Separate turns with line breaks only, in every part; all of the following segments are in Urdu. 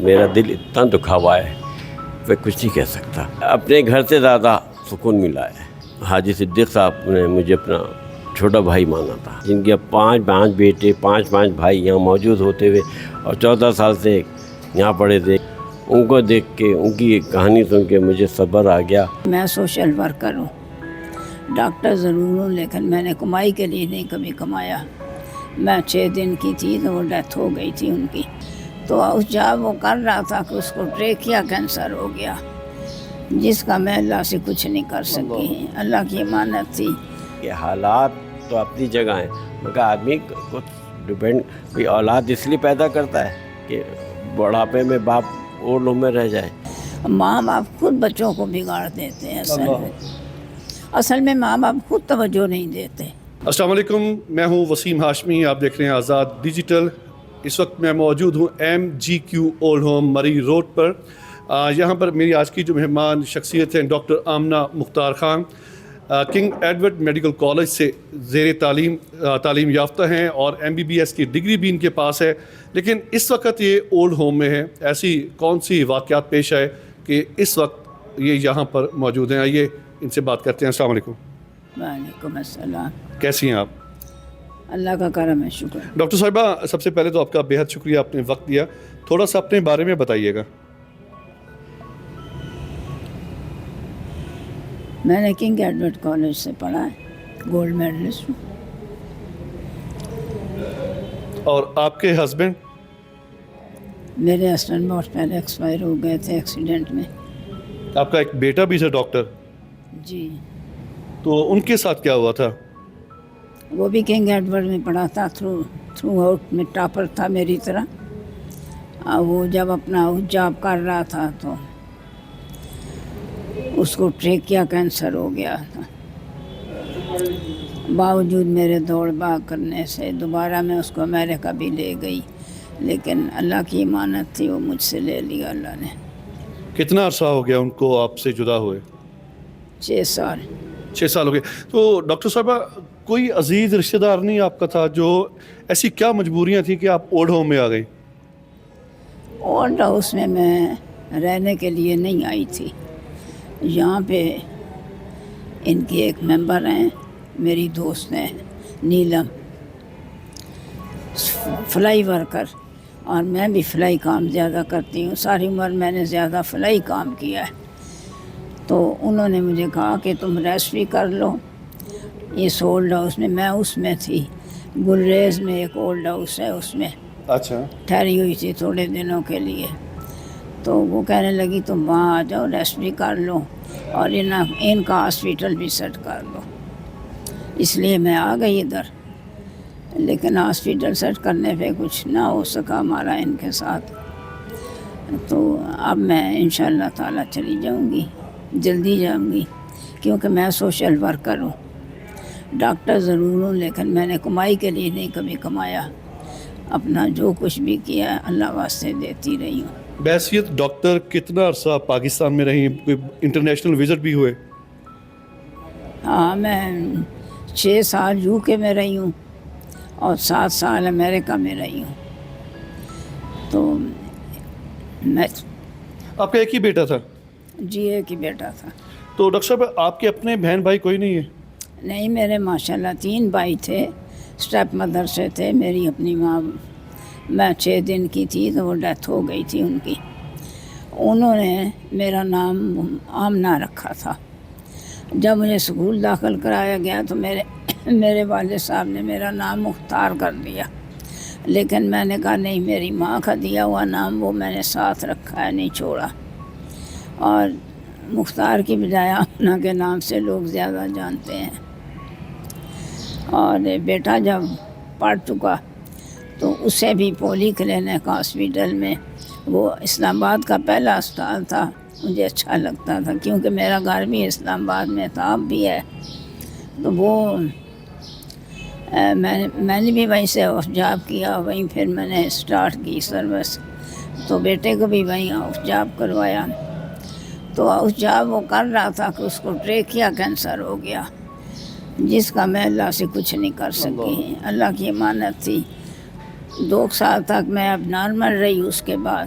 میرا دل اتنا دکھا ہوا ہے میں کچھ نہیں کہہ سکتا. اپنے گھر سے زیادہ سکون ملا ہے. حاجی صدیق صاحب نے مجھے اپنا چھوٹا بھائی مانا تھا، جن کے 5 بیٹے 5 بھائی یہاں موجود ہوتے ہوئے اور 14 سال سے یہاں پڑے تھے. ان کو دیکھ کے، ان کی کہانی سن کے مجھے صبر آ گیا.
میں سوشل ورکر ہوں، ڈاکٹر ضرور ہوں، لیکن میں نے کمائی کے لیے نہیں کبھی کمایا. میں 6 دن کی تھی تو وہ ڈیتھ ہو گئی تھی ان کی. تو اس جاب وہ کر رہا تھا کہ اس کو ٹریکیا کینسر ہو گیا، جس کا میں اللہ سے کچھ نہیں کر سکی. اللہ کی امانت تھی.
کہ حالات تو اپنی جگہ ہیں، مگر آدمی کو ڈیپینڈ کوئی اولاد اس لیے پیدا کرتا ہے کہ بڑھاپے میں باپ اولڈ ہوم میں رہ جائے.
ماں باپ خود بچوں کو بگاڑ دیتے ہیں. اصل میں ماں باپ خود توجہ نہیں دیتے.
السلام علیکم، میں ہوں وسیم ہاشمی، آپ دیکھ رہے ہیں آزاد ڈیجیٹل. اس وقت میں موجود ہوں MGQ old home Murree road پر. یہاں پر میری آج کی جو مہمان شخصیت ہیں doctor Amna Mukhtar Khan, King Edward medical college سے زیر تعلیم یافتہ ہیں اور MBBS کی ڈگری بھی ان کے پاس ہے. لیکن اس وقت یہ اولڈ ہوم میں ہے. ایسی کون سی واقعات پیش آئے کہ اس وقت یہ یہاں پر موجود ہیں؟ آئیے ان سے بات کرتے ہیں. السلام علیکم.
وعلیکم السلام.
کیسی ہیں آپ؟
اللہ کا کرم ہے، شکر.
ڈاکٹر صاحبہ، سب سے پہلے تو آپ کا بے حد شکریہ، آپ نے وقت دیا. تھوڑا سا اپنے بارے میں بتائیے گا.
میں نے کنگ ایڈورڈ کالج سے پڑھا ہے، گولڈ میڈلسٹ ہوں.
اور آپ کے ہسبینڈ؟
میرے ہسبینڈ بہت پہلے ایکسپائر ہو گئے تھے ایکسیڈنٹ میں.
آپ کا ایک بیٹا بھی تھا ڈاکٹر؟
جی.
تو ان کے ساتھ کیا ہوا تھا؟
وہ بھی کنگ ایڈورڈ میں پڑھا تھا، تھرو آؤٹ میں ٹاپر تھا میری طرح. وہ جب اپنا جاب کر رہا تھا تو اس کو ٹریکیا کینسر ہو گیا تھا. باوجود میرے دوڑ بھاگ کرنے سے دوبارہ میں اس کو امریکہ بھی لے گئی، لیکن اللہ کی امانت تھی، وہ مجھ سے لے لیا اللہ نے.
کتنا عرصہ ہو گیا ان کو آپ سے جدا ہوئے؟
6 سال.
6 سال ہو گئے. تو ڈاکٹر صاحبہ، کوئی عزیز رشتہ دار نہیں آپ کا تھا؟ جو ایسی کیا مجبوریاں تھیں کہ آپ اولڈ ہوم میں آ گئی؟
اولڈ ہاؤس میں رہنے کے لیے نہیں آئی تھی. یہاں پہ ان کی ایک ممبر ہیں، میری دوست ہیں نیلم، فلائی ورکر، اور میں بھی فلائی کام زیادہ کرتی ہوں. ساری عمر میں نے زیادہ فلائی کام کیا ہے. تو انہوں نے مجھے کہا کہ تم ریسٹ بھی کر لو اس اولڈ ہاؤس میں اس میں تھی. گلریز میں ایک اولڈ ہاؤس ہے، اس میں
اچھا
ٹھہری ہوئی تھی تھوڑے دنوں کے لیے. تو وہ کہنے لگی تم وہاں آ جاؤ، ریسٹ بھی کر لو اور ان کا ہاسپیٹل بھی سیٹ کر لو. اس لیے میں آ گئی ادھر. لیکن ہاسپیٹل سیٹ کرنے پہ کچھ نہ ہو سکا ہمارا ان کے ساتھ. تو اب میں انشاءاللہ تعالیٰ چلی جاؤں گی، جلدی جاؤں گی، کیونکہ میں سوشل ورکر ہوں. ڈاکٹر ضرور ہوں، لیکن میں نے کمائی کے لیے نہیں کبھی کمایا. اپنا جو کچھ بھی کیا اللہ واسطے دیتی رہی ہوں.
بحیثیت ڈاکٹر کتنا عرصہ پاکستان میں رہی؟ کوئی انٹرنیشنل وزٹ بھی ہوئے؟
ہاں، میں 6 سال UK میں رہی ہوں اور 7 سال امریکہ میں رہی ہوں. تو میں
آپ کا ایک ہی بیٹا تھا؟
جی، ایک ہی بیٹا تھا.
تو ڈاکٹر صاحب، آپ کے اپنے بہن بھائی کوئی نہیں ہے؟
نہیں، میرے ماشاءاللہ 3 بھائی تھے، اسٹیپ مدر سے تھے. میری اپنی ماں، میں 6 دن کی تھی تو وہ ڈیتھ ہو گئی تھی ان کی. انہوں نے میرا نام آمنہ رکھا تھا. جب مجھے اسکول داخل کرایا گیا تو میرے والد صاحب نے میرا نام مختار کر دیا. لیکن میں نے کہا نہیں، میری ماں کا دیا ہوا نام وہ میں نے ساتھ رکھا ہے، نہیں چھوڑا. اور مختار کی بجائے آمنہ کے نام سے لوگ زیادہ جانتے ہیں. اور بیٹا جب پڑھ چکا تو اسے بھی پولی کلینک ہاسپیٹل میں، وہ اسلام آباد کا پہلا اسپتال تھا، مجھے اچھا لگتا تھا کیونکہ میرا گھر بھی اسلام آباد میں تھا، اب بھی ہے. تو وہ میں نے بھی وہیں سے جاب کیا، وہیں پھر میں نے اسٹارٹ کی سروس. تو بیٹے کو بھی وہیں جاب کروایا. تو اس جاب وہ کر رہا تھا کہ اس کو ٹریکیا کینسر ہو گیا، جس کا میں اللہ سے کچھ نہیں کر سکی. اللہ کی امانت تھی. 2 سال تک میں اب نارمل رہی. اس کے بعد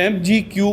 MGQ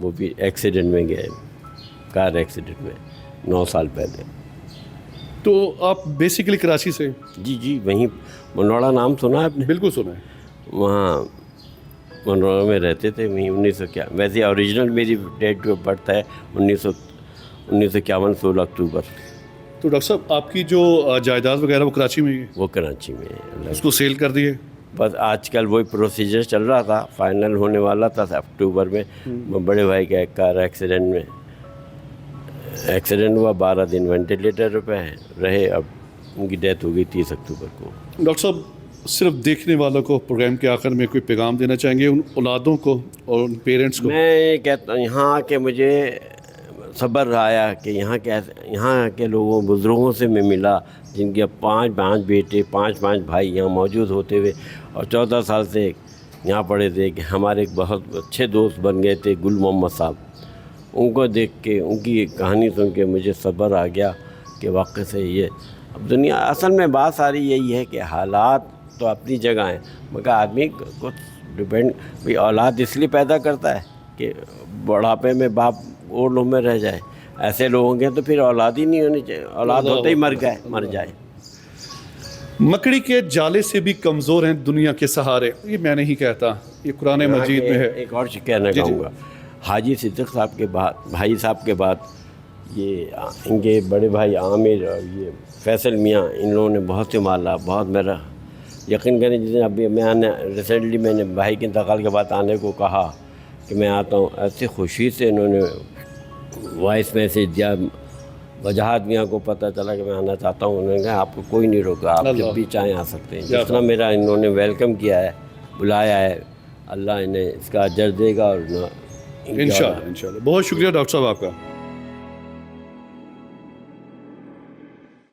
وہ بھی ایکسیڈنٹ میں گئے, کار ایکسیڈنٹ میں 9 سال پہلے.
تو آپ بیسیکلی کراچی سے؟
جی جی, وہیں منوڑا نام سنا ہے آپ نے؟
بالکل سنا ہے.
وہاں منوڑا میں رہتے تھے. وہیں 1900 ویسے اوریجنل میری ڈیٹ آف برتھ ہے 1951 16 اکتوبر.
تو ڈاکٹر صاحب آپ کی جو جائیداد وغیرہ وہ کراچی میں ہی ہے؟
وہ کراچی میں ہے.
اس کو سیل کر دیے؟
بس آج کل وہی پروسیجر چل رہا تھا, فائنل ہونے والا تھا اکتوبر میں. بڑے بھائی کا ایک کار ایکسیڈنٹ ہوا, 12 دن وینٹیلیٹر پہ رہے. اب ان کی ڈیتھ ہو گئی 30 اکتوبر کو.
ڈاکٹر صاحب صرف دیکھنے والوں کو پروگرام کے آخر میں کوئی پیغام دینا چاہیں گے ان اولادوں کو اور ان پیرنٹس کو؟
میں یہ کہتا ہوں یہاں آ کے مجھے صبر آیا کہ یہاں کے لوگوں بزرگوں سے میں ملا جن کے 5 بیٹے 5 بھائی یہاں موجود ہوتے ہوئے اور 14 سال سے یہاں پڑے تھے. کہ ہمارے ایک بہت اچھے دوست بن گئے تھے گل محمد صاحب. ان کو دیکھ کے ان کی کہانی سن کے مجھے صبر آ گیا کہ واقعی سے یہ اب دنیا اصل میں بات ساری یہی ہے کہ حالات تو اپنی جگہ ہیں, مگر آدمی کو ڈپینڈ بھی اولاد اس لیے پیدا کرتا ہے کہ بڑھاپے میں باپ اولڈ ہوم میں رہ جائے. ایسے لوگ ہوں گے تو پھر اولاد ہی نہیں ہونی چاہیے, اولاد ہوتے ہی مر جائے.
مکڑی کے جالے سے بھی کمزور ہیں دنیا کے سہارے. یہ میں نہیں کہتا, یہ قرآن مجید میں ہے.
ایک اور کہنا چاہوں گا, حاجی صدیق صاحب کے بعد بھائی صاحب کے بعد یہ ان کے بڑے بھائی عامر اور یہ فیصل میاں, ان لوگوں نے بہت سنبھالا. بہت میرا یقین کریں, جس نے ابھی ریسنٹلی میں نے بھائی کے انتقال کے بعد آنے کو کہا کہ میں آتا ہوں, ایسی خوشی سے انہوں نے وائس میسیج دیا. وجہات میاں کو پتہ چلا کہ میں آنا چاہتا ہوں, انہوں نے کہا آپ کو کوئی نہیں روکا, آپ جب بھی چاہیں آ سکتے ہیں. جس طرح میرا انہوں نے ویلکم کیا ہے, بلایا ہے, اللہ انہیں اس کا اجر دے گا. اور
انشاءاللہ. بہت شکریہ ڈاکٹر صاحب آپ کا.